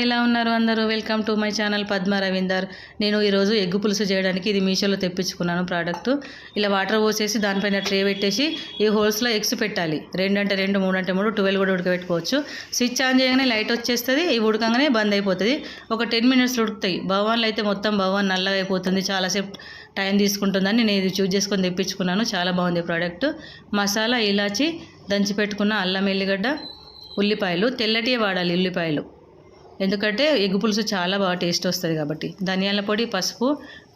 ఎలా ఉన్నారు అందరూ? Welcome to my channel Padma Ravinder. నేను ఈరోజు ఎగ్గు పులుసు చేయడానికి ఇది మీషోలో తెప్పించుకున్నాను ప్రోడక్ట్. ఇలా వాటర్ పోసేసి దానిపైన ట్రే పెట్టేసి ఈ హోల్స్లో ఎగ్స్ పెట్టాలి. 2 అంటే 2, 3 అంటే 3, 12 కూడా ఉడకబెట్టుకోవచ్చు. స్విచ్ ఆన్ చేయగానే లైట్ వచ్చేస్తుంది, ఇవి ఉడకంగానే బంద్ అయిపోతుంది. ఒక 10 మినిట్స్ ఉడుకుతాయి. బవ్వాన్లు అయితే మొత్తం బవ్వాన్ నల్లగా అయిపోతుంది, చాలాసేపు టైం తీసుకుంటుందని నేను ఇది చూస్ చేసుకొని తెప్పించుకున్నాను. చాలా బాగుంది ప్రోడక్ట్. మసాలా, ఇలాచి, దంచి పెట్టుకున్న అల్లం, ఎల్లిగడ్డ, ఉల్లిపాయలు తెల్లటివే వాడాలి ఉల్లిపాయలు, ఎందుకంటే ఎగ్గు పులుసు చాలా బాగా టేస్ట్ వస్తుంది కాబట్టి. ధనియాల పొడి, పసుపు,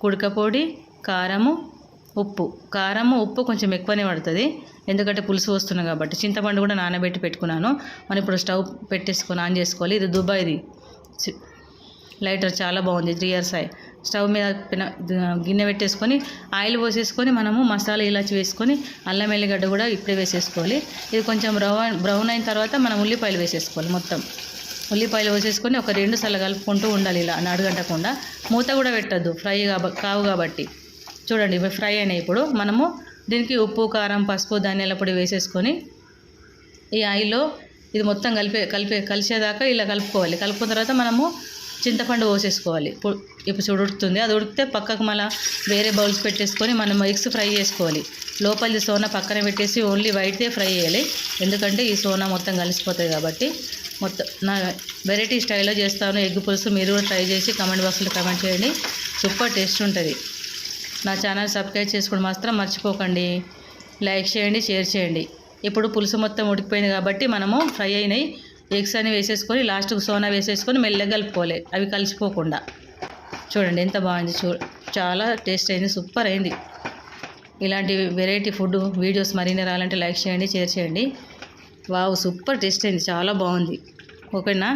కుడక పొడి, కారము, ఉప్పు కొంచెం ఎక్కువనే పడుతుంది ఎందుకంటే పులుసు వస్తున్నాయి కాబట్టి. చింతపండు కూడా నానబెట్టి పెట్టుకున్నాను. మనం ఇప్పుడు స్టవ్ పెట్టేసుకొని ఆన్ చేసుకోవాలి. ఇది దుబాయ్ది లైటర్, చాలా బాగుంది. 3 years ఆయిల్. స్టవ్ మీద గిన్నె పెట్టేసుకొని ఆయిల్ పోసేసుకొని మనము మసాలా ఇలాచి వేసుకొని అల్లం ఎల్లిగడ్డ కూడా ఇప్పుడే వేసేసుకోవాలి. ఇది కొంచెం బ్రౌన్ అయిన తర్వాత మనం ఉల్లిపాయలు వేసేసుకోవాలి. మొత్తం ఉల్లిపాయలు వేసేసుకొని ఒక 2 సార్లు కలుపుకుంటూ ఉండాలి, ఇలా అడుగంటకుండా. మూత కూడా పెట్టద్దు, ఫ్రై కావు కాబట్టి. చూడండి ఇవి ఫ్రై అయినాయి. ఇప్పుడు మనము దీనికి ఉప్పు, కారం, పసుపు, ధనియాల పొడి వేసేసుకొని ఈ ఆయిల్లో ఇది మొత్తం కలిసేదాకా ఇలా కలుపుకోవాలి. కలుపుకున్న తర్వాత మనము చింతపండు పోసేసుకోవాలి. ఇప్పుడు ఉడుకుతుంది, అది ఉడికితే పక్కకు మళ్ళీ వేరే బౌల్స్ పెట్టేసుకొని మనం ఎగ్స్ ఫ్రై చేసుకోవాలి. లోపలిది సోనా పక్కన పెట్టేసి ఓన్లీ వైట్దే ఫ్రై చేయాలి, ఎందుకంటే ఈ సోనా మొత్తం కలిసిపోతుంది కాబట్టి. మొత్తం నా వెరైటీ స్టైల్లో చేస్తాను ఎగ్ పులుసు. మీరు కూడా ట్రై చేసి కామెంట్ బాక్స్లో కామెంట్ చేయండి. సూపర్ టేస్ట్ ఉంటుంది. నా ఛానల్ సబ్స్క్రైబ్ చేసుకోవడం మాత్రం మర్చిపోకండి. లైక్ చేయండి, షేర్ చేయండి. ఇప్పుడు పులుసు మొత్తం ఉడికిపోయింది కాబట్టి మనము ఫ్రై అయినాయి ఎగ్స్ అని వేసేసుకొని లాస్ట్కు సోనా వేసేసుకొని మెల్లగా కలుపుకోవాలి, అవి కలిసిపోకుండా. చూడండి ఎంత బాగుంది, చాలా టేస్ట్ అయింది, సూపర్ అయింది. ఇలాంటి వెరైటీ ఫుడ్ వీడియోస్ మరిన్ని రావాలంటే లైక్ చేయండి, షేర్ చేయండి. వావ్, సూపర్ టేస్ట్ అయింది, చాలా బాగుంది. ఓకేనా?